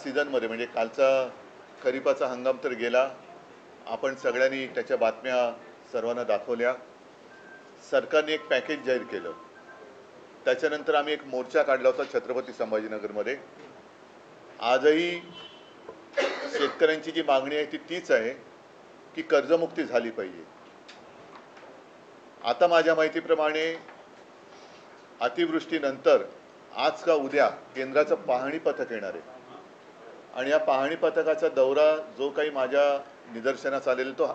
सीझनमध्ये म्हणजे कालचा खरीपाचा हंगाम तर गेला, आपण सगळ्यांनी त्याच्या बातम्या सर्वांना दाखवल्या. सरकारने एक पॅकेज जाहीर केलं. त्याच्यानंतर आम्ही एक मोर्चा काढला होता छत्रपती संभाजीनगरमध्ये. आजही शेतकऱ्यांची जी मागणी आहे ती तीच आहे की कर्जमुक्ती झाली पाहिजे. आता माझ्या माहितीप्रमाणे अतिवृष्टीनंतर आज का उद्या केंद्राचं पाहणी पथक येणार आहे आणि या पाहणी पथकाचा दौरा जो काही माझ्या निदर्शनास आलेला तो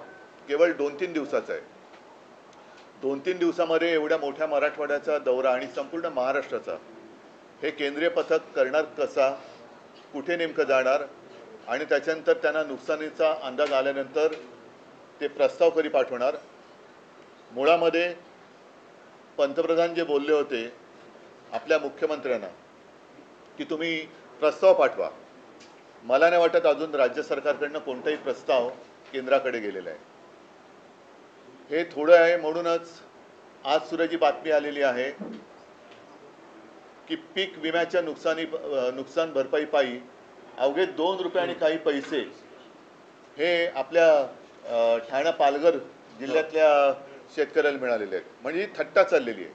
केवळ 2-3 दिवसाचा आहे. 2-3 दिवसामध्ये एवढ्या मोठ्या मराठवाड्याचा दौरा आणि संपूर्ण महाराष्ट्राचा हे केंद्रीय पथक करणार कसा, कुठे नेमकं जाणार आणि त्याच्यानंतर त्यांना नुकसानीचा अंदाज आल्यानंतर ते प्रस्ताव कधी पाठवणार. मुळामध्ये पंतप्रधान जे बोलले होते आपल्या मुख्यमंत्र्यांना की तुम्ही प्रस्ताव पाठवा, मला नाही वाटत अजून राज्य सरकारकडनं कोणताही प्रस्ताव केंद्राकडे गेलेला आहे. हे थोडं आहे म्हणूनच आज सुद्धा जी बातमी आलेली आहे की पीक विम्याच्या नुकसान भरपाई पायी अवघे 2 रुपये आणि काही पैसे हे आपल्या ठाणे पालघर जिल्ह्यातल्या शेतकऱ्याला मिळालेले आहेत. म्हणजे ही थट्टा चाललेली आहे.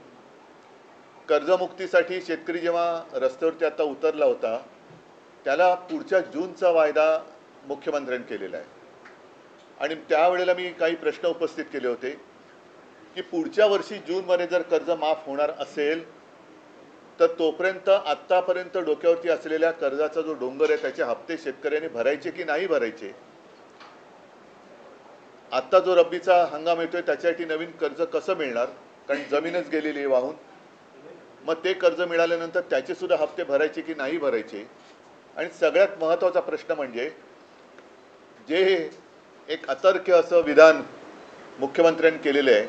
कर्जमुक्तीसाठी शेतकरी जेव्हा रस्त्यावरती आता उतरला होता त्याला पुढच्या जूनचा वायदा मुख्यमंत्र्यांनी केलेला आहे आणि त्यावेळेला मी काही प्रश्न उपस्थित केले होते की पुढच्या वर्षी जूनमध्ये जर कर्ज माफ होणार असेल तर तोपर्यंत आत्तापर्यंत डोक्यावरती असलेल्या कर्जाचा जो डोंगर आहे त्याचे हप्ते शेतकऱ्यांनी भरायचे की नाही भरायचे. आत्ता जो रब्बीचा हंगाम येतोय त्याच्यासाठी नवीन कर्ज कसं मिळणार, कारण जमीनच गेलेली आहे वाहून. मग ते कर्ज मिळाल्यानंतर त्याचे सुद्धा हप्ते भरायचे की नाही भरायचे. आणि सगळ्यात महत्त्वाचा प्रश्न म्हणजे जे एक अतर्क्य असं विधान मुख्यमंत्र्यांनी केलेलं आहे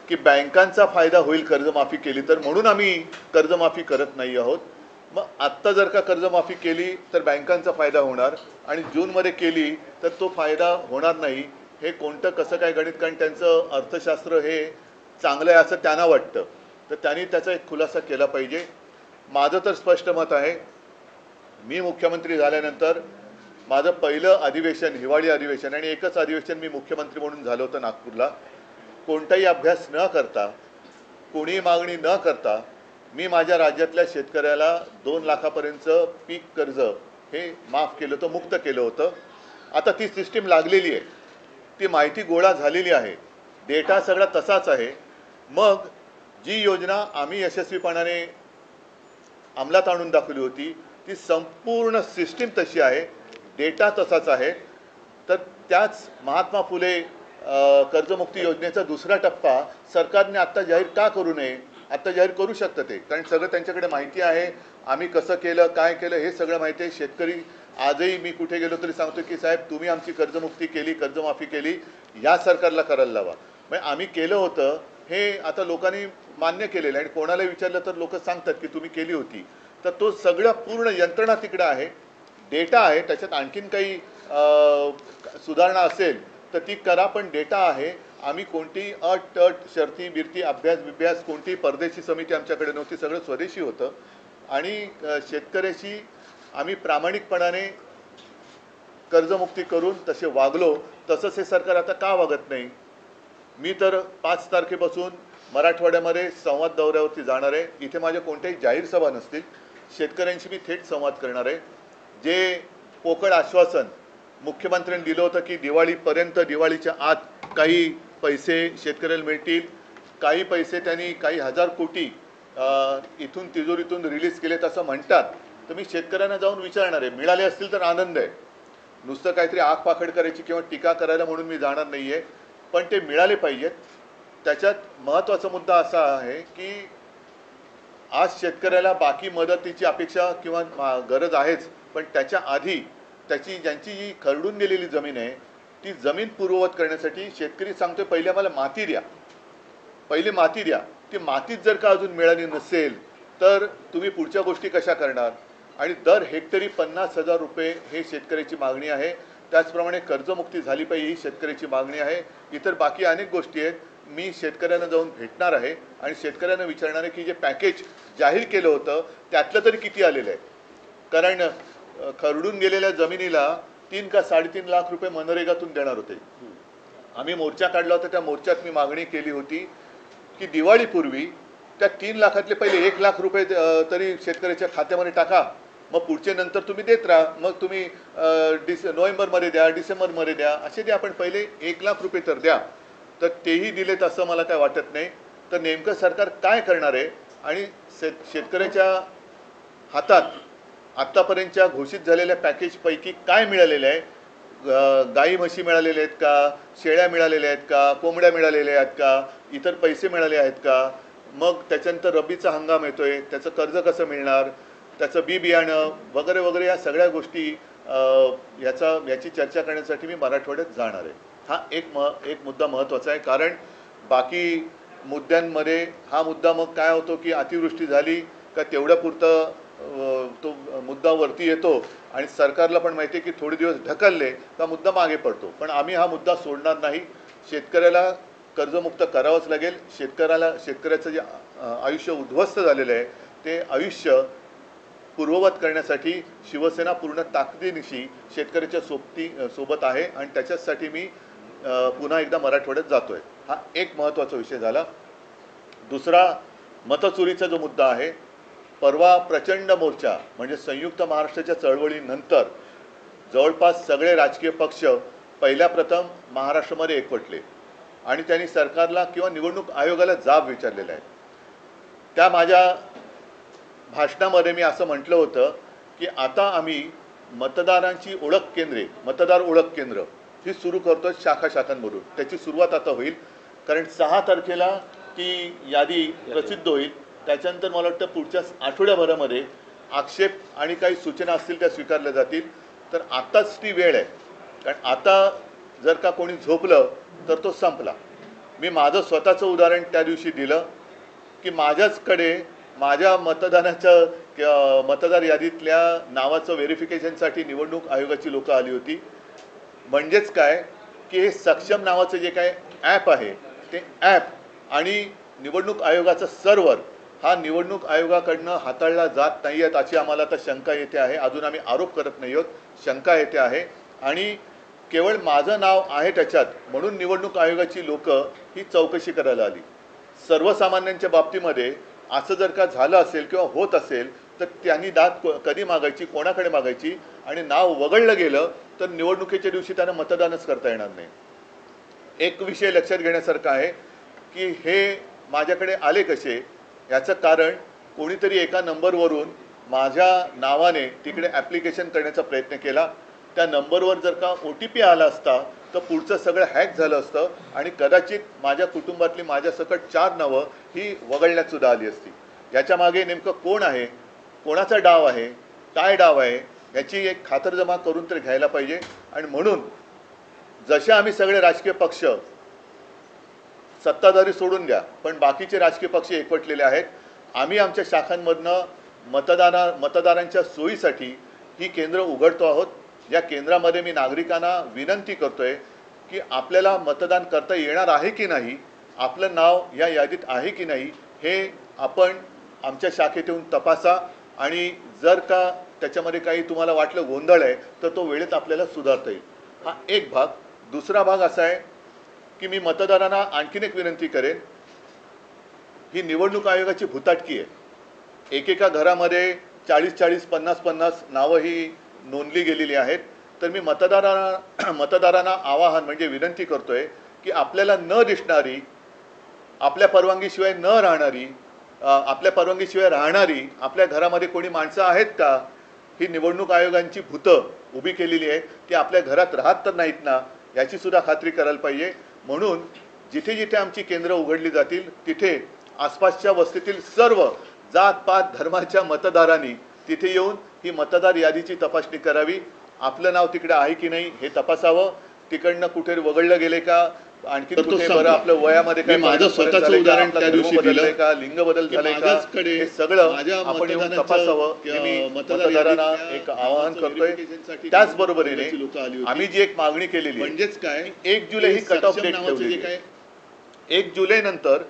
की बँकांचा फायदा होईल कर्जमाफी केली तर, म्हणून आम्ही कर्जमाफी करत नाही आहोत. मग आत्ता जर का कर्जमाफी केली तर बँकांचा फायदा होणार आणि जूनमध्ये केली तर तो फायदा होणार नाही. हे कोणतं कसं काय गणित, कारण त्यांचं अर्थशास्त्र हे चांगलं आहे असं त्यांना वाटतं. तर त्यांनी त्याचा एक खुलासा केला पाहिजे. माझं तर स्पष्ट मत आहे, मी मुख्यमंत्री झाल्यानंतर माझं पहिलं अधिवेशन हिवाळी अधिवेशन आणि एकच अधिवेशन मी मुख्यमंत्री म्हणून झालं होतं नागपूरला. कोणताही अभ्यास न करता, कोणी मागणी न करता मी माझ्या राज्यातल्या शेतकऱ्याला 2 लाखापर्यंतचं पीक कर्ज हे माफ केलं होतं, मुक्त केलं होतं. आता ती सिस्टीम लागलेली आहे, ती माहिती गोळा झालेली आहे, डेटा सगळा तसाच आहे. मग जी योजना आम्ही यशस्वीपणाने अंमलात आणून दाखवली होती ती संपूर्ण सिस्टीम तशी आहे, डेटा तसाच आहे. तर त्याच महात्मा फुले कर्जमुक्ती योजनेचा दुसरा टप्पा सरकारने आत्ता जाहीर का करू नये. आत्ता जाहीर करू शकतं ते, कारण सगळं त्यांच्याकडे माहिती आहे. आम्ही कसं केलं, काय केलं हे सगळं माहिती आहे. शेतकरी आजही मी कुठे गेलो तरी सांगतो की साहेब तुम्ही आमची कर्जमुक्ती केली, कर्जमाफी केली, या सरकारला करायला लावा. म्हणजे आम्ही केलं होतं हे आता लोकांनी मान्य केलेलं आहे आणि कोणाला विचारलं तर लोक सांगतात की तुम्ही केली होती. तर तो सगळं पूर्ण यंत्रणा तिकडे आहे, डेटा आहे. त्याच्यात आणखीन काही सुधारणा असेल तर ती करा, पण डेटा आहे. आम्ही कोणती अट शर्ती बिरती अभ्यास कोणती परदेशी समिती आमच्याकडे नव्हती, सगळं स्वदेशी होतं. आणि शेतकऱ्याशी आम्ही प्रामाणिकपणाने कर्जमुक्ती करून तसे वागलो. तसंच हे सरकार आता का वागत नाही. मी तर 5 तारखेपासून मराठवाड्यामध्ये संवाद दौऱ्यावरती जाणार आहे. इथे माझ्या कोणत्याही जाहीर सभा नसतील, शेतकऱ्यांशी मी थेट संवाद करणार आहे. जे पोकळ आश्वासन मुख्यमंत्र्यांनी दिलं होतं की दिवाळीपर्यंत, दिवाळीच्या आत काही पैसे शेतकऱ्याला मिळतील, काही पैसे त्यांनी काही हजार कोटी इथून तिजोरीतून रिलीज केलेत असं म्हणतात. तर मी शेतकऱ्यांना जाऊन विचारणार आहे, मिळाले असतील तर आनंद आहे. नुसतं काहीतरी आग पाखड करायची किंवा टीका करायला म्हणून मी जाणार नाही आहे, पण ते मिळाले पाहिजेत. त्याच्यात महत्त्वाचा मुद्दा असा आहे की आज शेतकऱ्याला बाकी मदतीची अपेक्षा किंवा गरज आहेच, पण त्याच्या आधी ज्यांची जी खरडून गेलेली जमीन आहे ती जमीन पूर्ववत करण्यासाठी शेतकरी सांगतोय पहिले मला माती द्या, पहिली माती द्या. ती मातीच जर का अजून मिळाली नसेल तर तुम्ही पुढच्या गोष्टी कशा करणार. आणि दर हेक्टरी 50,000 रुपये हे शेतकऱ्याची मागणी आहे. त्याचप्रमाणे कर्जमुक्ती झाली पाहिजे ही शेतकऱ्याची मागणी आहे. इतर बाकी अनेक गोष्टी आहेत. मी शेतकऱ्यांना जाऊन भेटणार आहे आणि शेतकऱ्यांना विचारणार आहे की जे पॅकेज जाहीर केलं होतं त्यातलं तरी किती आलेलं आहे. कारण खरडून गेलेल्या जमिनीला 3 का 3.5 लाख रुपये मनरेगातून देणार होते. आम्ही मोर्चा काढला होता. त्या मोर्चात मी मागणी केली होती की दिवाळीपूर्वी त्या 3 लाखातले पहिले 1 लाख रुपये तरी शेतकऱ्याच्या खात्यामध्ये टाका, मग पुढचे नंतर तुम्ही देत राहा. मग तुम्ही नोव्हेंबरमध्ये द्या, डिसेंबरमध्ये द्या, असे द्या, पण पहिले 1 लाख रुपये तर द्या. तर तेही दिलेत असं मला काय वाटत नाही. तर नेमकं सरकार काय करणार आहे आणि शेतकऱ्याच्या हातात आत्तापर्यंतच्या घोषित झालेल्या पॅकेजपैकी काय मिळालेलं आहे? गाई म्हशी मिळालेल्या आहेत का, शेळ्या मिळालेल्या आहेत का, कोंबड्या मिळालेल्या आहेत का, इतर पैसे मिळाले आहेत का? मग त्याच्यानंतर रब्बीचा हंगाम येतोय, त्याचं कर्ज कसं मिळणार, त्याचं बी बियाणं वगैरे वगैरे, या सगळ्या गोष्टी याची चर्चा करण्यासाठी मी मराठवाड्यात जाणार आहे. हा एक मुद्दा महत्त्वाचा आहे, कारण बाकी मुद्द्यांमध्ये हा मुद्दा मग काय होतो की अतिवृष्टी झाली का तेवढ्यापुरतं तो मुद्दा वरती येतो आणि सरकारला पण माहिती आहे की थोडे दिवस ढकलले का मुद्दा मागे पडतो. पण आम्ही हा मुद्दा सोडणार नाही. शेतकऱ्याला कर्जमुक्त करावंच लागेल. शेतकऱ्याचं जे आयुष्य उद्ध्वस्त झालेलं आहे ते आयुष्य पूर्ववत करण्यासाठी शिवसेना पूर्ण ताकदीनिशी शेतकऱ्याच्या सोबत आहे आणि त्याच्यासाठी मी पुन्हा एकदा मराठवाड्यात जातो आहे. हा एक महत्त्वाचा विषय झाला. दुसरा, मतचोरीचा जो मुद्दा आहे, परवा प्रचंड मोर्चा म्हणजे संयुक्त महाराष्ट्राच्या चळवळीनंतर जवळपास सगळे राजकीय पक्ष पहिल्या प्रथम महाराष्ट्रामध्ये एकवटले आणि त्यांनी सरकारला किंवा निवडणूक आयोगाला जाब विचारलेला आहे. त्या माझ्या भाषणामध्ये मी असं म्हटलं होतं की आता आम्ही मतदारांची ओळख केंद्रे, मतदार ओळख केंद्र ही सुरू करतो शाखांमधून. त्याची सुरुवात आता होईल, कारण 6 तारखेला ती यादी प्रसिद्ध होईल. त्याच्यानंतर मला वाटतं पुढच्या आठवड्याभरामध्ये आक्षेप आणि काही सूचना असतील त्या स्वीकारल्या जातील. तर आत्ताच ती वेळ आहे, कारण आता जर का कोणी झोपलं तर तो संपला. मी माझं स्वतःचं उदाहरण त्या दिवशी दिलं की माझ्याचकडे माझ्या मतदार यादीतल्या नावाचं व्हेरिफिकेशनसाठी निवडणूक आयोगाची लोकं आली होती. म्हणजेच काय की हे सक्षम नावाचं जे काय ॲप आहे ते ॲप आणि निवडणूक आयोगाचं सर्व्हर हा निवडणूक आयोगाकडनं हाताळला जात नाही आहेत अशी आम्हाला आता शंका येते आहे. अजून आम्ही आरोप करत नाही आहोत, शंका येते आहे. आणि केवळ माझं नाव आहे त्याच्यात म्हणून निवडणूक आयोगाची लोकं ही चौकशी करायला आली. सर्वसामान्यांच्या बाबतीमध्ये असं जर का झालं असेल किंवा होत असेल तर त्यांनी दाद कधी मागायची, कोणाकडे मागायची, आणि नाव वगळलं गेलं तर निवडणुकीच्या दिवशी त्यांना मतदानच करता येणार नाही. एक विषय लक्षात घेण्यासारखा आहे की हे माझ्याकडे आले कसे, याचं कारण कोणीतरी एका नंबरवरून माझ्या नावाने तिकडे ॲप्लिकेशन करण्याचा प्रयत्न केला. त्या नंबरवर जर का OTP आला असता तर पुढचं सगळं हॅक झालं असतं आणि कदाचित माझ्या कुटुंबातली माझ्यासकट 4 नावं ही वगळण्यातसुद्धा आली असती. याच्या मागे नेमकं कोण आहे, कोणाचा डाव आहे, काय डाव आहे, याची एक खातरजमा करून तर घ्यायला पाहिजे. आणि म्हणून जसे आम्ही सगळे राजकीय पक्ष, सत्ताधारी सोडून द्या, पण बाकीचे राजकीय पक्ष एकवटलेले आहेत, आम्ही आमच्या शाखांमधनं मतदारांच्या सोयीसाठी ही केंद्र उघडतो आहोत. या केंद्रामध्ये मी नागरिकांना विनंती करतोय की आपल्याला मतदान करता येणार आहे की नाही, आपलं नाव या यादीत आहे की नाही, हे आपण आमच्या शाखेत येऊन तपासा. आणि जर का त्याच्यामध्ये काही तुम्हाला वाटलं गोंधळ आहे तर तो वेळेत आपल्याला सुधारता येईल. हा एक भाग. दुसरा भाग असा आहे की मी मतदारांना आणखीन एक विनंती करेन, ही निवडणूक आयोगाची भुताटकी आहे. एकेका घरामध्ये 40-40, 50-50 नावं ही नोंदली गेलेली आहेत. तर मी मतदारांना आवाहन म्हणजे विनंती करतोय की आपल्याला न दिसणारी, आपल्या परवानगीशिवाय न राहणारी, आपल्या परवानगीशिवाय राहणारी आपल्या घरामध्ये कोणी माणसं आहेत का, ही निवडणूक आयोगांची भूतं उभी केलेली आहे, ती आपल्या घरात राहत तर नाहीत ना, याची सुद्धा खात्री करायला पाहिजे. म्हणून जिथे जिथे आमची केंद्र उघडली जातील तिथे आसपासच्या वस्तीतील सर्व जात-पात धर्माच्या मतदारांनी तिथे येऊन ही मतदार यादीची तपासणी करावी. आपलं नाव तिकडे आहे की नाही हे तपासावं. तिकडनं कुठे वगळलं गेले का, आणखी कुठे बरं आपलं वयामध्ये काय, माझं स्वतःचं उदाहरण त्या दिवशी दिलंय का, लिंग बदल झाले का, हे सगळं आपण येऊन तपासावं. मी मतदारांना एक आवाहन करतोय. त्याचबरोबरीने आम्ही जी एक मागणी केलेली म्हणजेच काय, 1 जुलै ही कट ऑफ डेट ठेवली आहे. 1 जुलै नंतर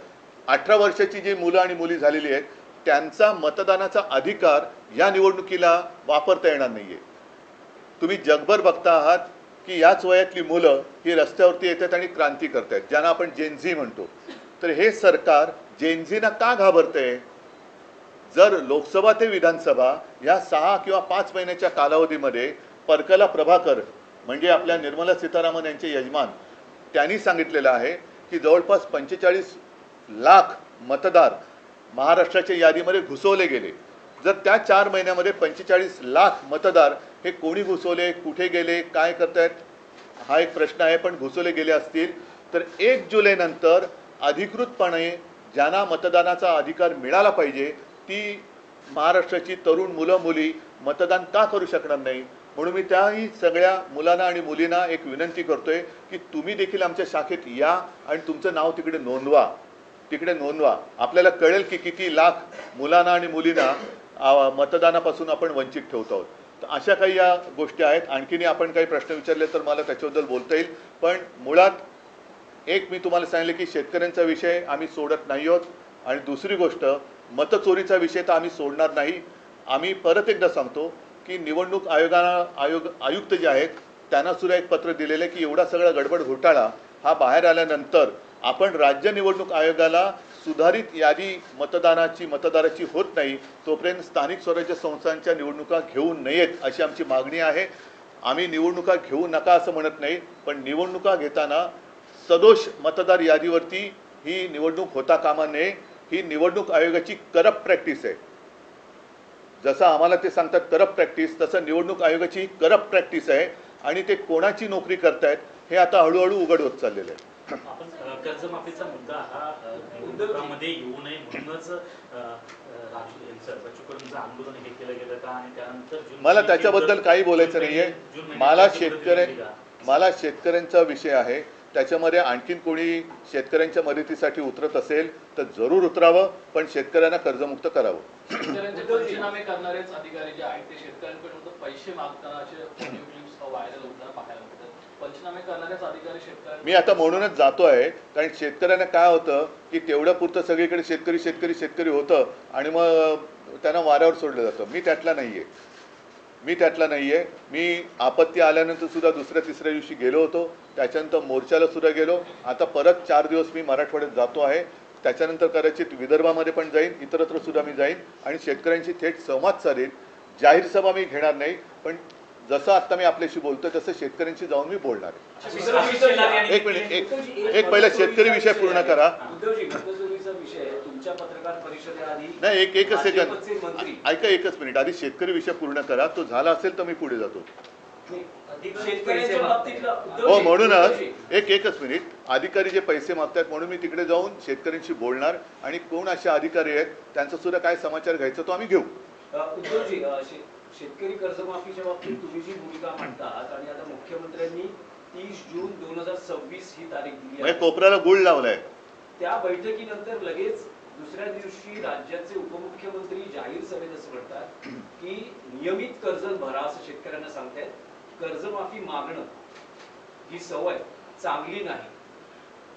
18 वर्षाची जी मुलं आणि मुली झालेली आहेत त्यांचा मतदानाचा अधिकार या निवडणुकीला वापरता येणार नाहीये. तुम्ही जगभर बघता आहात की याच वयातली मुलं ही रस्त्यावरती येतात आणि क्रांती करतात, ज्यांना आपण जेनझी म्हणतो. तर हे सरकार जेनझीना का घाबरतंय? जर लोकसभा ते विधानसभा या 6 किंवा 5 महिन्याच्या कालावधीमध्ये परकला प्रभाकर म्हणजे आपल्या निर्मला सीतारामन यांचे यजमान, त्यांनी सांगितलेलं आहे की जवळपास 45 लाख मतदार महाराष्ट्राच्या यादीमध्ये घुसवले गेले. जर त्या 4 महिन्यामध्ये 45 लाख मतदार हे कोणी घुसवले, कुठे गेले, काय करतायत हा एक प्रश्न आहे. पण घुसवले गेले असतील तर 1 जुलैनंतर अधिकृतपणे ज्यांना मतदानाचा अधिकार मिळाला पाहिजे ती महाराष्ट्राची तरुण मुलं मुली मतदान का करू शकणार नाही? म्हणून मी त्याही सगळ्या मुलांना आणि मुलींना एक विनंती करतोय की तुम्ही देखील आमच्या शाखेत या आणि तुमचं नाव तिकडे नोंदवा. आपल्याला कळेल की किती लाख मुलांना आणि मुलींना मतदानापासून आपण वंचित ठेवतो आहोत. तर अशा काही या गोष्टी आहेत. आणखीन आपण काही प्रश्न विचारले तर मला त्याच्याबद्दल बोलता येईल. पण मुळात एक मी तुम्हाला सांगितलं की शेतकऱ्यांचा विषय आम्ही सोडत नाही आहोत आणि दुसरी गोष्ट मतचोरीचा विषय तर आम्ही सोडणार नाही. आम्ही परत एकदा सांगतो की निवडणूक आयुक्त जे आहेत त्यांना सुद्धा एक पत्र दिलेलं आहे की एवढा सगळा गडबड घोटाळा हा बाहेर आल्यानंतर आपण राज्य निवडणूक आयोगाला सुधारित यादी मतदाराची होत नाही तोपर्यंत स्थानिक स्वराज्य संस्थांच्या निवडणुका घेऊ नयेत अशी आमची मागणी आहे. आम्ही निवडणुका घेऊ नका असं म्हणत नाही, पण निवडणुका घेताना सदोष मतदार यादीवरती ही निवडणूक होता कामा नये. ही निवडणूक आयोगाची करप्ट प्रॅक्टिस आहे. जसं आम्हाला ते सांगतात करप्ट प्रॅक्टिस, तसं निवडणूक आयोगाची करप्ट प्रॅक्टिस आहे आणि ते कोणाची नोकरी करतायत हे आता हळूहळू उघड होत चाललेलं आहे. कर्जमाफीचा मुद्दा हा निवडणुकांमध्ये येऊ नये म्हणूनच आंदोलन हे केलं गेलं का? आणि त्यानंतर मला त्याच्याबद्दल काही बोलायचं नाहीये. मला शेतकऱ्यांचा विषय आहे, त्याच्यामध्ये आणखीन कोणी शेतकऱ्यांच्या मदतीसाठी उतरत असेल तर जरूर उतरावं, पण शेतकऱ्यांना कर्जमुक्त करावं. शेतकऱ्यांचे पंचनामे करणारेच अधिकारी जे आहेत ते शेतकऱ्यांकडून पैसे मागताना असे व्हिडिओ क्लिप्स व्हायरल होतात, पाहायला मिळतात. पंचनामे करणारेच अधिकारी शेतकऱ्यांना मी आता म्हणूनच जातो आहे, कारण शेतकऱ्यांना काय होतं की तेवढ्या पुरतं सगळीकडे शेतकरी होतं आणि मग त्यांना वाऱ्यावर सोडलं जातं. मी त्यातला नाहीये. मी आपत्ती आल्यानंतर सुद्धा दुसऱ्या तिसऱ्या दिवशी गेलो होतो, त्याच्यानंतर मोर्चाला सुद्धा गेलो. आता परत 4 दिवस मी मराठवाड्यात जातो आहे, त्याच्यानंतर कदाचित विदर्भामध्ये पण जाईन, इतरत्र सुद्धा मी जाईन आणि शेतकऱ्यांशी थेट संवाद साधेन. जाहीर सभा मी घेणार नाही, पण जसं आता मी आपल्याशी बोलतोय तसं शेतकऱ्यांशी जाऊन मी बोलणार आहे. एक मिनिट, एक पहिला शेतकरी विषय पूर्ण करा. नाही, एकच सेकंद ऐका, एकच मिनिट. आधी शेतकरी विषय पूर्ण करा. तो झाला असेल तर मी पुढे जातो. हो, म्हणूनच एकच मिनिट. अधिकारी जे पैसे मागतात म्हणून मी तिकडे जाऊन शेतकऱ्यांशी बोलणार आणि कोण असे अधिकारी आहेत त्यांचा सुद्धा काय समाचार घ्यायचा तो आम्ही घेऊ. उद्धवजी, शेतकरी कर्जमाफीच्या बाबतीत तुम्ही जी भूमिका मांडतात आणि आता मुख्यमंत्र्यांनी 30 जून 2026 ही तारीख दिली आहे, कोपऱ्याला गुळ लावलाय. त्या बैठकीनंतर लगेच दुसऱ्या दिवशी राज्याचे उपमुख्यमंत्री जाहीर सभेत असं म्हणतात की नियमित कर्ज भरा असं शेतकऱ्यांना सांगतायत. कर्जमाफी मागणं ही सवय चांगली नाही.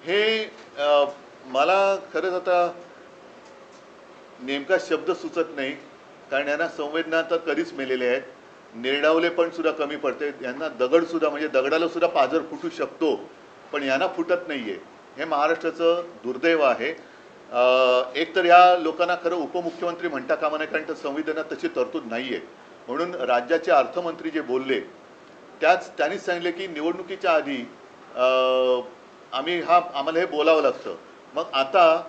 हे मला खरंच आता नेमका शब्द सुचत नाही, कारण यांना संवेदना तर कधीच मेलेले आहेत. निर्डावले पण सुद्धा कमी पडते. यांना दगड सुद्धा, म्हणजे दगडाला सुद्धा पाझर फुटू शकतो पण यांना फुटत नाहीये. हे महाराष्ट्राचं दुर्दैव आहे. एक तर या लोकांना खरं उपमुख्यमंत्री म्हणता कामा नये, कारण संविधानात तशी तरतूद नाहीये. म्हणून राज्याचे अर्थमंत्री जे बोलले त्यांनीच सांगितले की निवडणुकीच्या आधी आम्हाला हे बोलावं लागतं. मग आता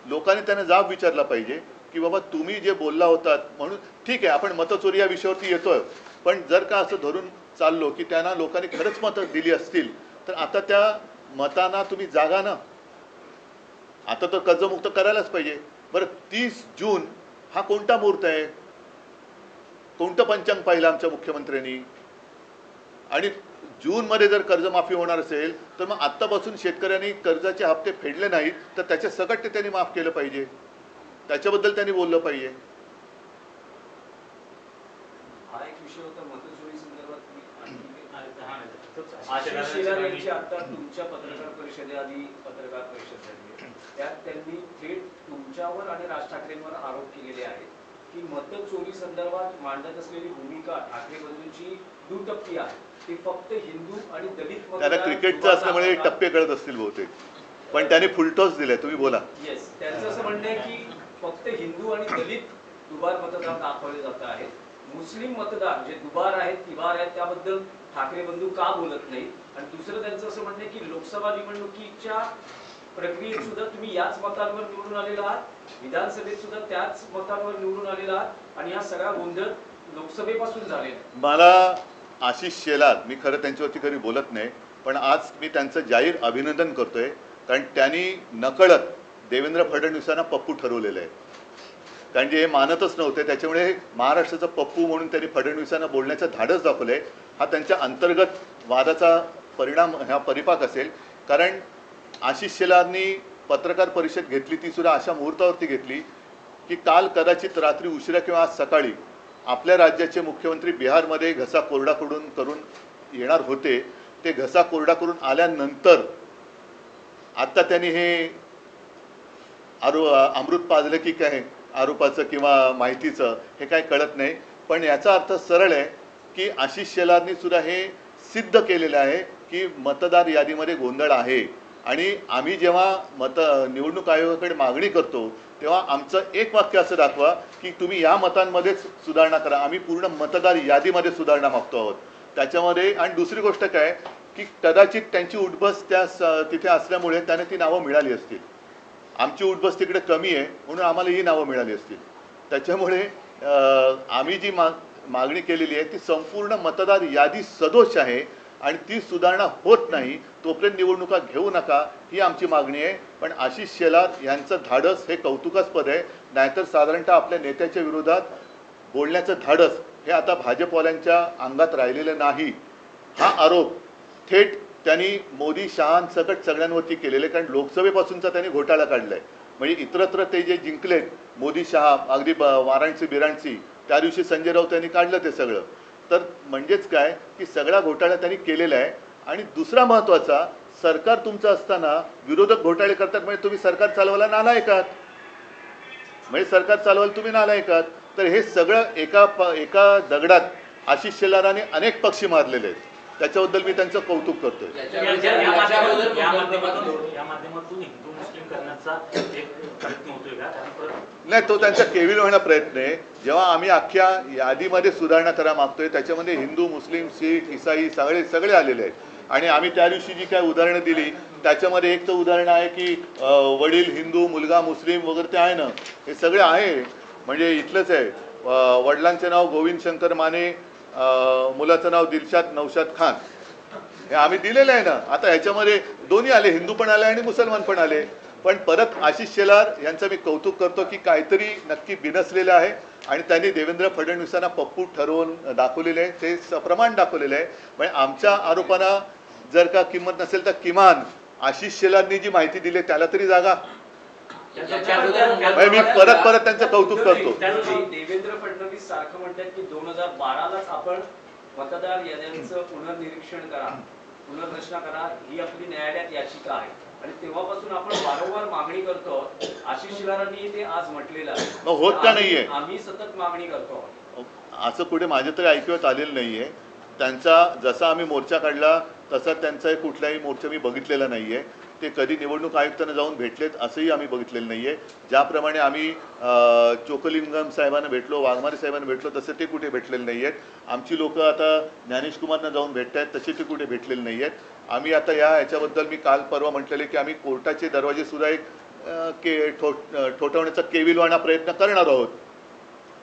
लोकांनी त्यांना जाब विचारला पाहिजे की बाबा तुम्ही जे बोलला होतात म्हणून ठीक आहे, आपण मतचोरी या विषयावरती येतोय, पण जर का असं धरून चाललो की त्यांना लोकांनी खरंच मतं दिली असतील तर आता त्या मतांना तुम्ही जागा ना. आता तर कर्जमुक्त करायलाच पाहिजे. बरं, 30 जून हा कोणता मुहूर्त आहे? कोणतं पंचांग पाहिलं आमच्या मुख्यमंत्र्यांनी? आणि जूनमध्ये जर कर्जमाफी होणार असेल तर मग आत्तापासून शेतकऱ्यांनी कर्जाचे हप्ते फेडले नाहीत तर त्याचे सकट ते त्यांनी माफ केलं पाहिजे. त्याच्याबद्दल त्यांनी बोललं पाहिजे. हा एक विषय होता मतचोरी संदर्भात. आशिष शेलार यांची आता तुमच्या पत्रकार परिषदेआधी पत्रकार परिषद झाली, त्यात त्यांनी थेट तुमच्यावर आणि राज ठाकरेंवर आरोप केलेले आहेत की मतचोरी संदर्भात मांडत असलेली भूमिका ठाकरे बंधूंची दुटप्पी आहे. ती फक्त हिंदू आणि दलित त्यांना क्रिकेटचं असल्यामुळे टप्पे कळत असतील बहुतेक, पण त्यांनी फुलटॉस दिलाय. तुम्ही बोला. येस, त्यांचं असं म्हणणं आहे की फक्त हिंदू आणि दलित दुबार मतदार दाखवले जात आहेत. मुस्लिम मतदार जे दुबार आहेत तिबार आहेत त्याबद्दल ठाकरे बंधू का बोलत नाही. आणि दुसरं त्यांचं असं म्हणणं आहे की लोकसभा निवडणुकीच्या प्रक्रियेत सुद्धा तुम्ही याच मतांवर निवडून आलेला आहात, विधानसभेत सुद्धा त्याच मतांवर निवडून आलेला आहात आणि हा सगळा गोंधळ लोकसभेपासून झालेला आहे. मला आशिष शेलार, मी खरं त्यांच्यावरती कधी बोलत नाही, पण आज मी त्यांचं जाहीर अभिनंदन करतोय, कारण त्यांनी नकळत देवेंद्र फडणवीसांना पप्पू ठरवलेलं आहे. कारण जे हे मानतच नव्हते, त्याच्यामुळे महाराष्ट्राचा पप्पू म्हणून त्यांनी फडणवीसांना बोलण्याचं धाडस दाखवलं आहे. हा त्यांच्या अंतर्गत वादाचा परिणाम, हा परिपाक असेल. कारण आशिष शेलारनी पत्रकार परिषद घेतली, ती सुद्धा अशा मुहूर्तावरती घेतली की काल कदाचित रात्री उशिरा किंवा आज सकाळी आपल्या राज्याचे मुख्यमंत्री बिहारमध्ये घसा कोरडा करून येणार होते. ते घसा कोरडा करून आल्यानंतर आता त्यांनी हे अमृत पाजलं की काय आरोपाचं किंवा माहितीचं, हे काय कळत नाही. पण याचा अर्थ सरळ आहे की आशिष शेलारनी सुद्धा हे सिद्ध केलेलं आहे की मतदार यादीमध्ये गोंधळ आहे. आणि आम्ही जेव्हा निवडणूक आयोगाकडे मागणी करतो तेव्हा आमचं एक वाक्य असं दाखवा की तुम्ही या मतांमध्येच सुधारणा करा. आम्ही पूर्ण मतदार यादीमध्ये सुधारणा मागतो आहोत त्याच्यामध्ये. आणि दुसरी गोष्ट काय की कदाचित त्यांची उठबस तिथे असल्यामुळे त्याने ती नावं मिळाली असतील. आमची उठबस तिकडे कमी आहे म्हणून आम्हाला ही नावं मिळाली असतील. त्याच्यामुळे आम्ही जी मागणी केलेली आहे ती संपूर्ण मतदार यादी सदोष आहे आणि ती सुधारणा होत नाही तोपर्यंत निवडणुका घेऊ नका, ही आमची मागणी आहे. पण आशिष शेलार यांचं धाडस हे कौतुकास्पद आहे. नाहीतर साधारणतः आपल्या नेत्याच्या विरोधात बोलण्याचं धाडस हे आता भाजपवाल्यांच्या अंगात राहिलेलं नाही. हा आरोप थेट त्यांनी मोदी शहांसकट सगळ्यांवरती केलेले, कारण लोकसभेपासूनचा त्यांनी घोटाळा काढलाय. म्हणजे इतरत्र ते जे जिंकलेत मोदी शहा, अगदी वाराणसी बिराणसी, त्या दिवशी संजय राऊत यांनी काढलं ते सगळं. तर म्हणजेच काय की सगळा घोटाळा त्यांनी केलेला आहे. आणि दुसरा महत्त्वाचा, सरकार तुमचं असताना विरोधक घोटाळे करतात म्हणजे तुम्ही सरकार चालवायला नालायकात, म्हणजे सरकार चालवायला तुम्ही नालायकात. तर हे सगळं एका दगडात आशिष शेलाराने अनेक पक्षी मारलेले आहेत. त्याच्याबद्दल मी त्यांचं कौतुक करतोय. या माध्यमातून हिंदू मुस्लिम करण्याचा एक प्रयत्न होतोय का? नाही, तो त्यांचा केविल होण्याचा प्रयत्न आहे. जेव्हा आम्ही अख्ख्या यादीमध्ये सुधारणा करा मागतोय त्याच्यामध्ये हिंदू, मुस्लिम, शीख, इसाई सगळे आलेले आहेत. आणि आम्ही त्या दिवशी जी काय उदाहरणं दिली त्याच्यामध्ये एक तर उदाहरण आहे की वडील हिंदू, मुलगा मुस्लिम वगैरे ते आहे ना, हे सगळे आहे. म्हणजे इथलंच आहे, वडिलांचे नाव गोविंद शंकर माने, मुलाचं नाव दिलशाद नौशाद खान, हे आम्ही दिलेलं आहे ना. आता ह्याच्यामध्ये दोन्ही आले, हिंदू पण आले आणि मुसलमान पण आले. पण परत आशिष शेलार यांचं मी कौतुक करतो की काहीतरी नक्की बिनसलेलं आहे आणि त्यांनी देवेंद्र फडणवीसांना पप्पू ठरवून दाखवलेलं आहे, ते सप्रमाण दाखवलेलं आहे. म्हणजे आमच्या आरोपांना जर का किंमत नसेल तर किमान आशिष शेलारनी जी माहिती दिली त्याला तरी जागा. मी परत त्यांचं कौतुक करतो. देवेंद्र फडणवीस सारखं म्हणतात की 2012लाच आपण मतदार याद्यांचं पुनर्निरीक्षण करा, पुनर्रचना करा, ही आपली न्यायालयात याचिका आहे. आणि तेव्हापासून आपण वारंवार मागणी करतो. आशिष शेलारांनी ते आज म्हटलेलं आहे, होत का नाहीये, आम्ही सतत मागणी करतो. असं कुठे माझ्या तरी ऐकण्यात आलेलं नाहीये. त्यांचा जसा आम्ही मोर्चा काढला तसा त्यांचा कुठलाही मोर्चा मी बघितलेला नाहीये. ते कधी निवडणूक आयुक्तांना जाऊन भेटलेत असंही आम्ही बघितलेलं नाहीये. ज्याप्रमाणे आम्ही चोकलिंगम साहेबांना भेटलो, वाघमारे साहेबांना भेटलो, तसे ते कुठे भेटलेले नाही आहेत. आमची लोक आता ज्ञानेश कुमारना जाऊन भेटत आहेत, तसे ते कुठे भेटलेले नाही आहेत. आम्ही आता याच्याबद्दल मी काल परवा म्हटलेले की आम्ही कोर्टाचे दरवाजे सुद्धा एक ठोठवण्याचा केविलवाणा प्रयत्न करणार आहोत.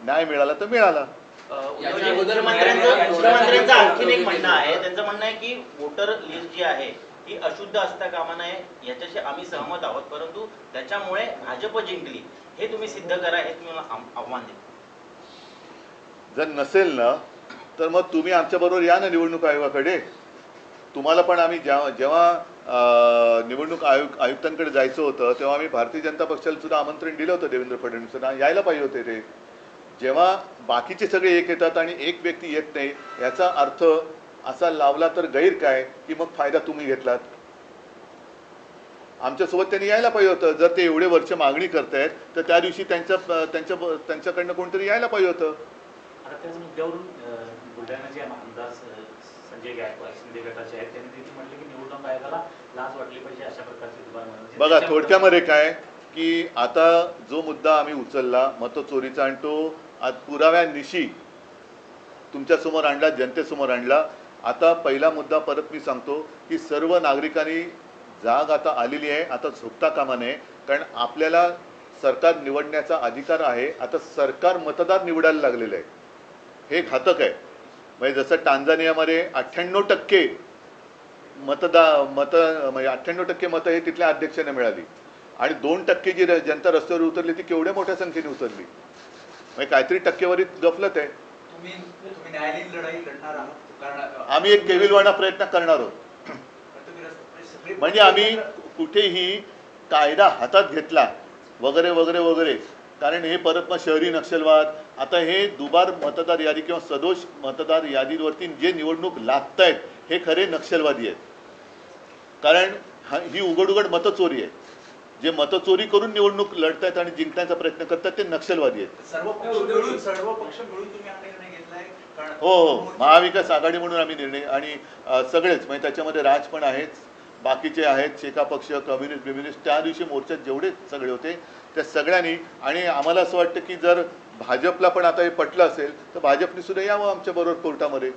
न्याय मिळाला तर मिळाला. मुख्यमंत्र्यांचं आणखीन एक म्हणणं आहे, त्यांचं म्हणणं आहे की वोटर लिस्ट जी आहे ही अशुद्ध असता कामा नये, याच्याशी आम्ही सहमत आहोत, परंतु त्याच्यामुळे भाजप जिंकली हे तुम्ही सिद्ध करा, हे तुम्ही आव्हान देता. जर नसेल ना तर मग तुम्ही आमच्याबरोबर या ना निवडणूक आयोगाकडे. तुम्हाला पण आम्ही जेव्हा निवडणूक आयुक्तांकडे जायचं होतं तेव्हा आम्ही भारतीय जनता पक्षाला सुद्धा आमंत्रण दिलं होतं. देवेंद्र फडणवीसांना यायला पाहिजे होते ते. जेव्हा बाकीचे सगळे एक येतात आणि एक व्यक्ती येत नाही, याचा अर्थ असा लावला तर गैर काय की मग फायदा तुम्ही घेतलात. आमच्यासोबत त्यांनी यायला पाहिजे होतं. जर ते एवढे वर्ष मागणी करतायत तर त्या दिवशी त्यांच्याकडनं कोणतरी यायला पाहिजे होतं. आता त्याच मुद्द्यावरून बुलढाण्याचे आमदार संजय गायकवाड शिंदे गटाचे आहेत, त्यांनी देखील म्हटलं की निवडणूक आयोगाला लाच वाटली पाहिजे अशा प्रकारचे दुबार. बघा थोडक्यामध्ये काय की आता जो मुद्दा आम्ही उचलला मतचोरीचा आणि तो आज पुराव्यानिशी तुमच्यासमोर आणला, जनतेसमोर आणला. आता पहिला मुद्दा परत मी सांगतो की सर्व नागरिकांनी जाग आता आलेली आहे, आता झोपता कामा नये. कारण आपल्याला सरकार निवडण्याचा अधिकार आहे. आता सरकार मतदार निवडायला लागलेलं आहे, हे घातक आहे. म्हणजे जसं टांझानियामध्ये 98% म्हणजे 98% मतं हे तिथल्या अध्यक्षांना मिळाली आणि 2% जी जनता रस्त्यावर उतरली ती केवढ्या मोठ्या संख्येने उतरली. म्हणजे काहीतरी टक्केवारीत गफलत आहे. तुम्ही न्यायालयीन लढाई लढणार आहात कारण आम्ही एक केविलवाणा प्रयत्न करणार आहोत. म्हणजे आम्ही कुठेही कायदा हातात घेतला वगैरे वगैरे वगैरे, कारण हे परत मग शहरी नक्षलवाद. आता हे दुबार मतदार यादी किंवा सदोष मतदार यादीवरती जे निवडणूक लागत आहेत हे खरे नक्षलवादी आहेत. कारण ही उघड उघड मतचोरी आहे. जे मतचोरी करून निवडणूक लढतायत आणि जिंकण्याचा प्रयत्न करतात ते नक्षलवादी आहेत. सर्व पक्ष मिळून तुम्ही हा निर्णय घेतलाय कारण हो, महाविकास आघाडी म्हणून आम्ही निर्णय आणि सगळेच म्हणजे त्याच्यामध्ये राज पण आहेत, बाकीचे आहेत, शेका पक्ष, कम्युनिस्ट त्या दिवशी मोर्चात जेवढे सगळे होते त्या सगळ्यांनी. आणि आम्हाला असं वाटतं की जर भाजपला पण आता हे पटलं असेल तर भाजपने सुद्धा यावं आमच्या बरोबर कोर्टामध्ये.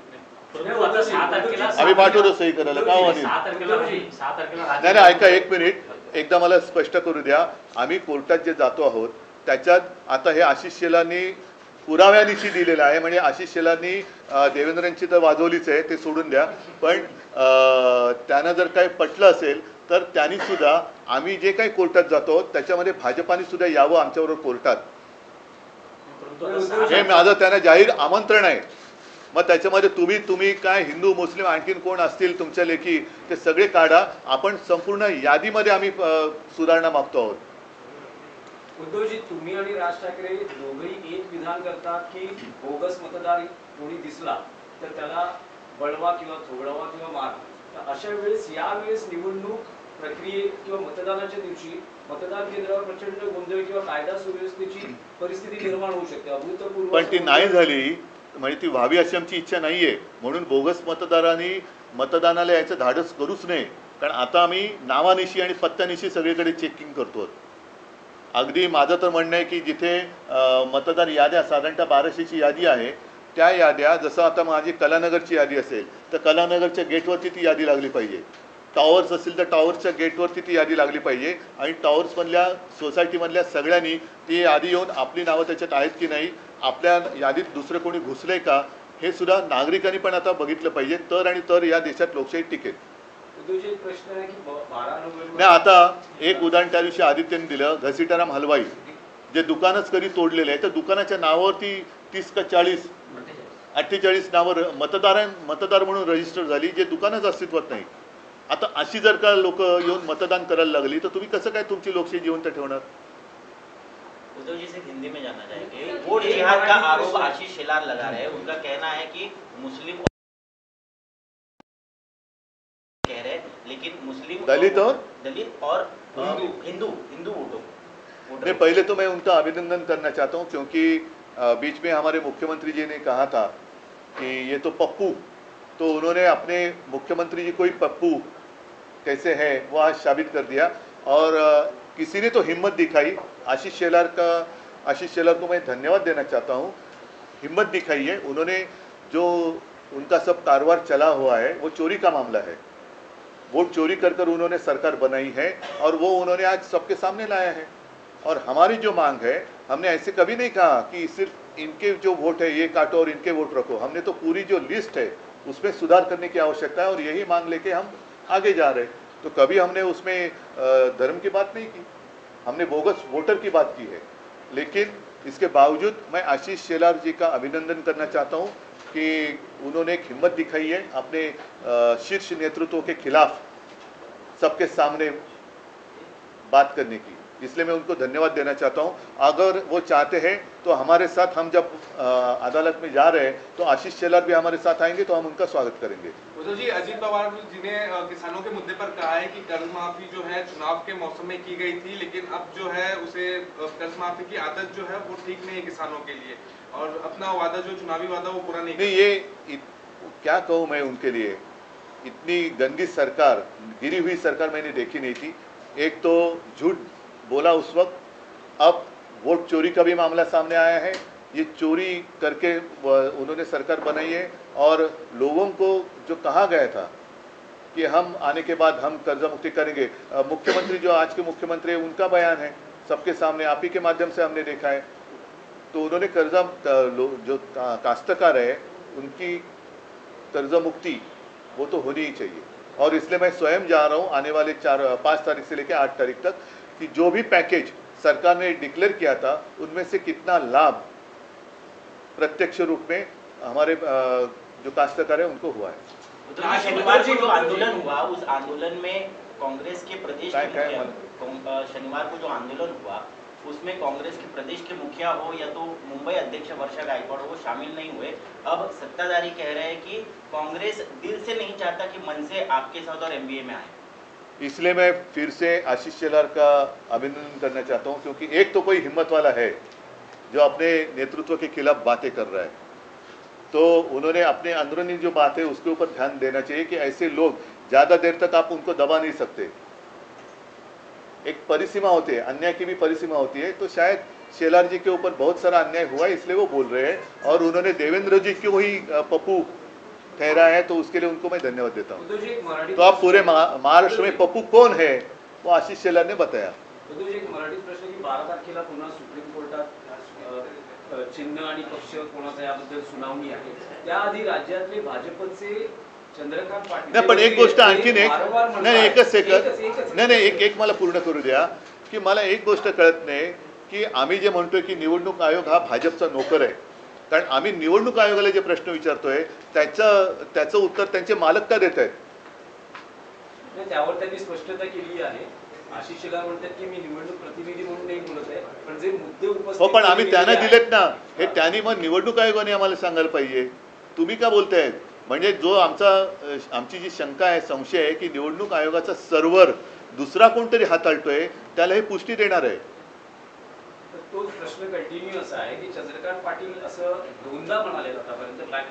परंतु आता 6 तारखेला आम्ही पाठवतो सही करायला. का हो अनिल? 6 तारखेला नाही नाही, ऐका एक मिनिट, एकदा मला स्पष्ट करू द्या. आम्ही कोर्टात जे जातो आहोत त्याच्यात आता हे आशिष शेलारनी पुराव्यानिशी दिलेलं आहे. म्हणजे आशिष शेलारनी देवेंद्रांची तर वाजवलीच आहे, ते सोडून द्या. पण त्यांना जर काही पटलं असेल तर त्यांनी सुद्धा आम्ही जे काही कोर्टात जातो त्याच्यामध्ये भाजपाने सुद्धा यावं आमच्याबरोबर कोर्टात. हे माझं त्यांना जाहीर आमंत्रण आहे. मग त्याच्यामध्ये तुम्ही काय हिंदू मुस्लिम आणखीन कोण असतील तुमच्या लेखी ते सगळे काढा. आपण संपूर्ण यादीमध्ये आम्ही सुधारणा मागतो आहोत. उद्धवजी, तुम्ही आणि राज ठाकरे दोघंही एक विधान करतात की बोगस मतदार कोणी दिसला तर त्याला बळवा किंवा थोडवा किंवा मार. तर अशा वेळेस यावेळेस निवडणूक प्रक्रियेत किंवा मतदानाच्या दिवशी मतदान केंद्रावर प्रचंड गोंधळ किंवा कायदा सुव्यवस्थेची परिस्थिती निर्माण होऊ शकते. अभूतपूर्व पण ती नाही झाली म्हणजे ती व्हावी अशी आमची इच्छा नाहीये. म्हणून बोगस मतदारांनी मतदानाला याचं धाडस करूच नये. कारण आता आम्ही नावानिशी आणि पत्त्यानिशी सगळीकडे चेकिंग करतो. अगदी माझं तर म्हणणं आहे की जिथे मतदार याद्या साधारणतः 1200ची यादी आहे त्या याद्या, जसं आता माझी कलानगरची यादी असेल तर कलानगरच्या गेटवरती ती यादी लागली पाहिजे. टॉवर्स असेल तर टॉवरच्या गेटवरती ती यादी लागली पाहिजे. आणि टॉवर्समधल्या सोसायटीमधल्या सगळ्यांनी ती यादी येऊन आपली नावं त्याच्यात आहेत की नाही, आपल्या यादीत दुसरं कोणी घुसलंय का, हे सुद्धा नागरिकांनी पण आता बघितलं पाहिजे. तर या देशात लोकशाही टिकेल. प्रश्न आहे की 12 नोव्हेंबर नाही, आता एक उदाहरण त्या दिवशी आदित्यने दिलं, घसीटाराम हलवाई जे दुकानच कधी तोडलेलं आहे तर दुकानाच्या नावावरती 30 का 48 नावं मतदार म्हणून रजिस्टर झाली, जे दुकानच अस्तित्वात नाही. आता अशी जर का लोक येऊन मतदान करायला लागली तर तुम्ही कसं काय तुमची लोकशाही जिवंत ठेवणार? उद्धव जी से हिंदी में जानना चाहेंगे। वोट जिहाद का आरोप आशीष शेलार लगा रहे हैं। उनका कहना है कि मुस्लिम कह रहे हैं, लेकिन मुस्लिम दलित और हिंदू वोटों मैं पहले तो मैं उनका अभिनंदन करना चाहता हूँ क्योंकि बीच में हमारे मुख्यमंत्री जी ने कहा था कि ये तो पप्पू, तो उन्होंने अपने मुख्यमंत्री जी को ही पप्पू कैसे है वो आज साबित कर दिया। और किसी ने तो हिम्मत दिखाई, आशीष शेलार को मैं धन्यवाद देना चाहता हूँ। हिम्मत दिखाई है उन्होंने, जो उनका सब कारोबार चला हुआ है वो चोरी का मामला है, वोट चोरी कर कर उन्होंने सरकार बनाई है और वो उन्होंने आज सबके सामने लाया है। और हमारी जो मांग है, हमने ऐसे कभी नहीं कहा कि सिर्फ इनके जो वोट है ये काटो और इनके वोट रखो, हमने तो पूरी जो लिस्ट है उसमें सुधार करने की आवश्यकता है और यही मांग लेके हम आगे जा रहे हैं। तो कभी हमने उसमें धर्म की बात नहीं की, हमने बोगस वोटर की बात की है। लेकिन इसके बावजूद मैं आशीष शेलार जी का अभिनंदन करना चाहता हूँ कि उन्होंने एक हिम्मत दिखाई है अपने शीर्ष नेतृत्व के खिलाफ सबके सामने बात करने की। इसलिए मैं उनको धन्यवाद देना चाहता हूँ। अगर वो चाहते हैं तो हमारे साथ, हम जब अदालत में जा रहे हैं तो आशीष शेलार भी हमारे साथ आएंगे, तो हम उनका स्वागत करेंगे। उद्धव जी, अजीत पवार जी ने किसानों के मुद्दे पर कहा है कि कर्ज माफी जो है चुनाव के मौसम में की गई थी, लेकिन अब जो है उसे कर्ज माफी की आदत जो है वो ठीक नहीं है किसानों के लिए, और अपना वादा जो चुनावी वादा वो पूरा नहीं ये क्या कहूँ मैं उनके लिए, इतनी गंदी सरकार, गिरी हुई सरकार मैंने देखी नहीं थी। एक तो झूठ बोला उस वक्त, अब वोट चोरी का भी मामला सामने आया है। ये चोरी करके उन्होंने सरकार बनाई है, और लोगों को जो कहा गया था कि हम आने के बाद हम कर्जा मुक्ति करेंगे, मुख्यमंत्री जो आज के मुख्यमंत्री है उनका बयान है सबके सामने, आप ही के माध्यम से हमने देखा है। तो उन्होंने कर्जा जो काश्तकार है उनकी कर्जा मुक्ति वो तो होनी ही चाहिए, और इसलिए मैं स्वयं जा रहा हूँ आने वाले 5 तारीख से लेकर 8 तारीख तक कि जो भी पैकेज सरकार ने डिक्लेयर किया था उनमें से कितना लाभ प्रत्यक्ष रूप में हमारे जो काश्तकार है उनको हुआ है। तो शनिवार को जो आंदोलन हुआ, उस आंदोलन में कांग्रेस के प्रदेश के मुखिया, शनिवार को जो आंदोलन हुआ उसमें कांग्रेस के प्रदेश के मुखिया हो या तो मुंबई अध्यक्ष वर्षा गायकवाड़ हो, वो शामिल नहीं हुए। अब सत्ताधारी कह रहे हैं कि कांग्रेस दिल से नहीं चाहता कि मन से आपके साथ और एमबीए में आए। इसलिए मैं फिर से आशीष शेलार का अभिनंदन करना चाहता हूं, क्योंकि एक तो कोई हिम्मत वाला है जो अपने नेतृत्व के खिलाफ बातें कर रहा है, तो उन्होंने अपने अंदरूनी जो बात है उसके ऊपर ध्यान देना चाहिए कि ऐसे लोग ज़्यादा देर तक आप उनको दबा नहीं सकते। एक परिसीमा होती है, अन्याय की भी परिसीमा होती है। तो शायद शेलार जी के ऊपर बहुत सारा अन्याय हुआ इसलिए वो बोल रहे हैं, और उन्होंने देवेंद्र जी को ही पप्पू ठहरा है, तो उसके लिए उनको मैं धन्यवाद देता हूँ। तो आप पूरे महाराष्ट्र में पप्पू कौन है वो आशीष शेलार ने बताया। एक मराठी प्रश्न की 12 तारखेला पुन्हा सुप्रीम कोर्टात चिन्ह आणि पक्ष कोणाचा याबद्दल सुनावणी आहे, त्याआधी राज्यातले भाजपचे चंद्रकांत पाटील नाही, पण एक गोष्ट आणखीन एक नाही, एकच सेकंद नाही, एक मला पूर्ण करू द्या की मला एक गोष्ट कळत नाही की आम्ही जे म्हणतोय की निवडणूक आयोग हा भाजपचा नोकर आहे, कारण आम्ही निवडणूक आयोगाला जे प्रश्न विचारतोय त्याचं उत्तर त्यांचे मालक का देत आहेत? त्यावर त्यांनी स्पष्टता केली आहे। आशीष शेलार म्हणतात की मी निवडणूक प्रतिनिधी म्हणून नाही बोलत आहे, पण जे मुद्दे उपस्थित हो, पण आम्ही त्यांना दिलेत ना, हे त्यांनी मग निवडणूक आयोगाने आम्हाला सांगायला पाहिजे। तुम्ही का बोलताय? म्हणजे जो आमची जी शंका आहे, संशय आहे की निवडणूक आयोगाचा सर्व्हर दुसरा कोणतरी हाताळतोय, त्याला हे पुष्टी देणार आहे। तो प्रश्न कंटिन्यू असा आहे की चंद्रकांत पाटील असं दोनदा म्हणाले आतापर्यंत बॅक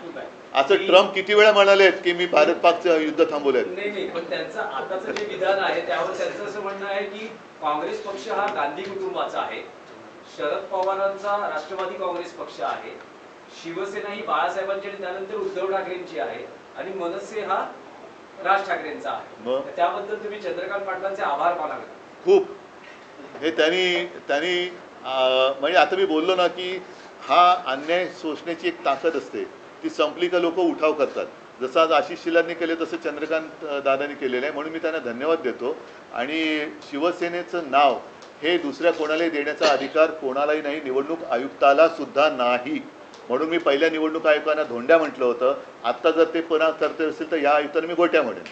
असं ट्रम्प किती वेळा म्हणालेत की मी भारत पाकचं युद्ध थांबवलंय? नाही, पण त्यांचं आताचं जे विधान आहे त्यावर त्यांचं असं म्हणणं आहे की काँग्रेस पक्ष हा गांधी कुटुंबाचा आहे, शरद पवारांचा राष्ट्रवादी काँग्रेस पक्ष आहे, शिवसेना ही बाळासाहेबांची आणि त्यानंतर उद्धव ठाकरेंची आहे, आणि मनसे हा राज ठाकरेंचा आहे। त्याबद्दल तुम्ही चंद्रकांत पाटलांचे आभार मानावे। खूप हे त्यांनी म्हणजे आता मी बोललो ना की हा अन्याय सोसण्याची एक ताकद असते, ती संपली का लोक उठाव करतात। जसं आज आशीष शेलारने केले तसं चंद्रकांत दादांनी केलेलं आहे, म्हणून मी त्यांना धन्यवाद देतो। आणि शिवसेनेचं नाव हे दुसऱ्या कोणालाही देण्याचा अधिकार कोणालाही नाही, निवडणूक आयुक्ताला सुद्धा नाही, म्हणून मी पहिल्या निवडणूक आयोगांना धोंड्या म्हटलं होतं। आता जर ते पुन्हा करते असेल तर या आयुक्तांना मी गोट्या म्हणेन।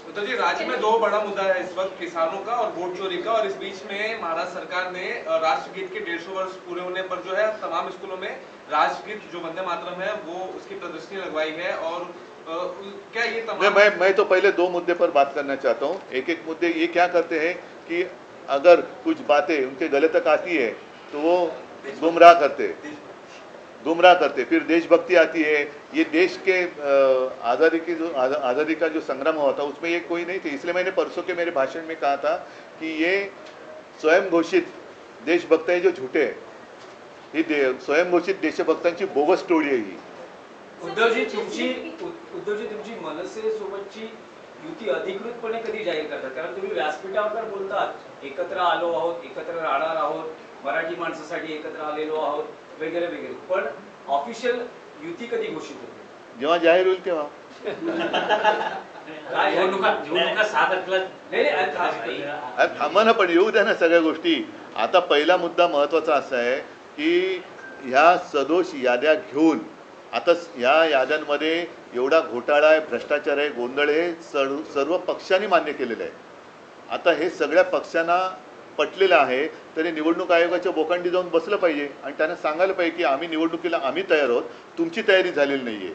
उद्धव जी, राज्य में 2 बड़ा मुद्दा है इस वक्त, किसानों का और वोट चोरी का, और इस बीच में महाराष्ट्र सरकार ने राष्ट्रगीत के 150 वर्ष पूरे होने पर जो है तमाम स्कूलों में राष्ट्रगीत जो वंदे मातरम है वो उसकी प्रदर्शनी लगवाई है। और क्या ये तमाम मैं तो पहले 2 मुद्दे पर बात करना चाहता हूँ। एक मुद्दे ये क्या करते हैं कि अगर कुछ बातें उनके गले तक आती है तो वो गुमराह करते, फिर देशभक्ति आती है। ये देश के आज़ादी का जो संग्राम हुआ था उसमें ये कोई नहीं थे, इसलिए मैंने परसों के मेरे भाषण में कहा था कि ये स्वयं घोषित देशभक्त है जो झूठे हैं, ही स्वयं घोषित देशभक्तांची बोगस टोळी आहे ही। उद्धवजी तुमची मनसे सोबतची युती अधिकृतपणे कधी जाहीर करतात? कारण तुम्ही व्यासपीठावर तर बोलतात एकत्र आलो आहोत, एकत्र राहणार आहोत, मराठी माणसासाठी एकत्र आलेलो आहोत वगैरे वगैरे, पण ऑफिशियल युती कधी घोषित होते? जेव्हा जाहीर होईल तेव्हा। निवडणुका 7 तारखेला थांबा ना, पण येऊ द्या ना सगळ्या गोष्टी। आता पहिला मुद्दा महत्त्वाचा असा आहे की ह्या सदोष याद्या घेऊन आता या याद्यांमध्ये एवढा घोटाळा आहे, भ्रष्टाचार आहे, गोंधळ आहे, सर्व पक्षांनी मान्य केलेलं आहे। आता हे सगळ्या पक्षांना पटलेलं आहे, तरी निवडणूक आयोगाच्या बोकांडी जाऊन बसलं पाहिजे आणि त्यांना सांगायला पाहिजे की आम्ही निवडणुकीला आम्ही तयार आहोत, तुमची तयारी झालेली नाही आहे.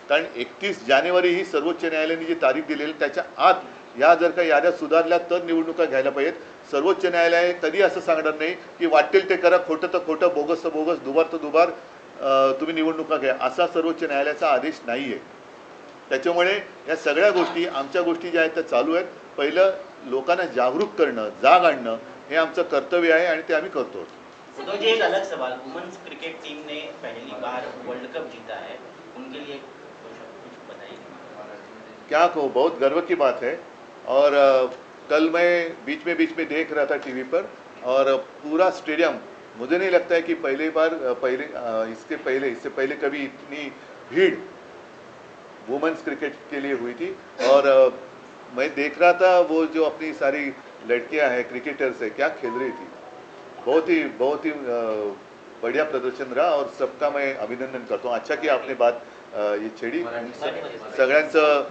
कारण 31 जानेवारी ही सर्वोच्च न्यायालयाने जी तारीख दिलेली त्याच्या आत या जर का याद्या सुधारल्या तर निवडणुका घ्यायला पाहिजेत. सर्वोच्च न्यायालय कधी असं सांगणार नाही की वाटेल ते करा, खोटं तर खोटं, बोगस तर बोगस, दुबार तर दुबार, तुम्ही निवडणुका घ्या, असा सर्वोच्च न्यायालयाचा आदेश नाही आहे. त्याच्यामुळे या सगळ्या गोष्टी आमच्या गोष्टी ज्या आहेत त्या चालू आहेत. पहिलं लोकांना जागरूक करणं, जाग आणणं हे आमचं कर्तव्य आहे आणि ते आम्ही करतो. उद्धव जी, एक अलग सवाल, वुमेन्स क्रिकेट टीम ने पहली बार वर्ल्ड कप जीता है, उनके लिए कुछ बताइए. क्या कहो, बहुत गर्व की बात है. और कल मैं बीच में देख रहा था टीवी पर और पूरा स्टेडियम, मुझे नहीं लगता है कि इससे पहले कभी इतनी भीड़ वुमेन्स क्रिकेट के लिए हुई थी. और मैं देख रहा था वो जो अपनी सारी लड़कियां हैं क्रिकेटर्स है, क्या खेल रही थी. बहुत ही बढ़िया प्रदर्शन रहा और सबका मैं अभिनंदन करता हूँ. अच्छा कि आपने बात ये छेडी. सगळ्यांचं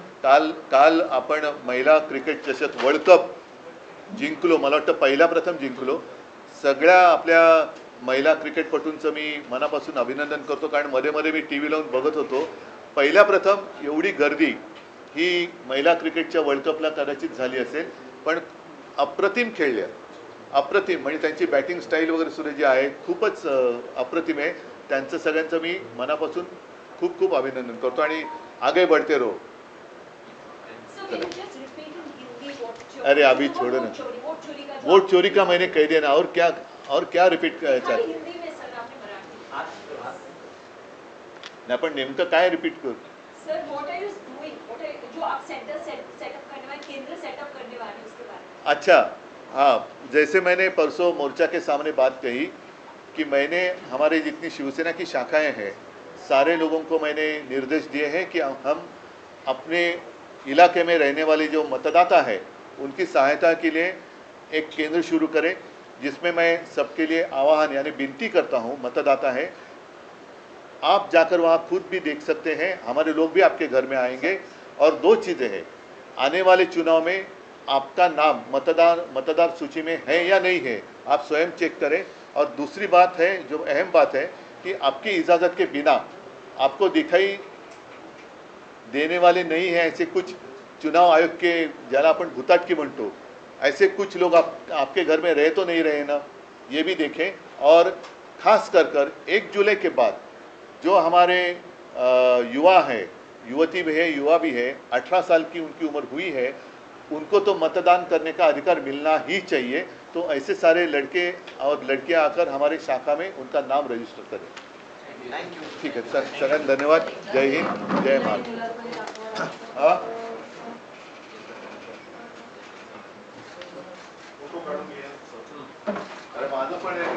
काल आपण महिला क्रिकेट चषक वर्ल्ड कप जिंकलो, मला वाटतं पहिला प्रथम जिंकलो. सगळ्या आपल्या महिला क्रिकेटपटूंचं मी मनापासून अभिनंदन करतो. कारण मध्ये मी टी व्ही लावून बघत होतो, पहिल्या प्रथम एवढी गर्दी ही महिला क्रिकेटच्या वर्ल्ड कपला कदाचित झाली असेल. पण अप्रतिम खेळल्या, अप्रतिम. म्हणजे त्यांची बॅटिंग स्टाईल वगैरे सुद्धा जी आहे खूपच अप्रतिम आहे. त्यांचं सगळ्यांचं मी मनापासून खूप खूप अभिनंदन करतो आणि आगे बढ़ते रहो. अरे अभी छोड़ो ना, वोट चोरी का मैंने कह दिया ना, और क्या रिपीट करायचं ना. पण नेमकं काय रिपीट करू. Sir, what are you doing, जो आप सेंटर सेटअप करने वाले, केंद्र सेटअप करने वाले, उसके बारे में. अच्छा, हाँ, जैसे मैंने परसों मोर्चा के सामने बात कही कि मैंने हमारे जितनी शिवसेना की शाखाएं हैं सारे लोगों को मैंने निर्देश दिए हैं कि हम अपने इलाके में रहने वाले जो मतदाता है उनकी सहायता के लिए एक केंद्र शुरू करें, जिसमें मैं सबके लिए आह्वान यानी विनती करता हूं. मतदाता है, आप जाकर वहां खुद भी देख सकते हैं, हमारे लोग भी आपके घर में आएंगे. और दो चीज़ें हैं, आने वाले चुनाव में आपका नाम मतदार सूची में है या नहीं है, आप स्वयं चेक करें. और दूसरी बात है, जो अहम बात है, कि आपकी इजाज़त के बिना आपको दिखाई देने वाले नहीं है ऐसे कुछ चुनाव आयोग के, ज्याला आपण भुताटकी म्हणतो, ऐसे कुछ लोग आपके घर में रह तो नहीं रहे ना, ये भी देखें. और खास कर 1 जुलाई के बाद जो हमारे युवा है, युवती भी है, युवा भी है, 18 साल की उनकी उम्र हुई है, उनको तो मतदान करने का अधिकार मिलना ही चाहिए. तो ऐसे सारे लड़के और लड़कियां आकर हमारे शाखा में उनका नाम रजिस्टर करें. ठीक है सर, सगळ्यांना धन्यवाद. जय हिंद, जय महाराष्ट्र. हाँ, अरे माझं पण आहे.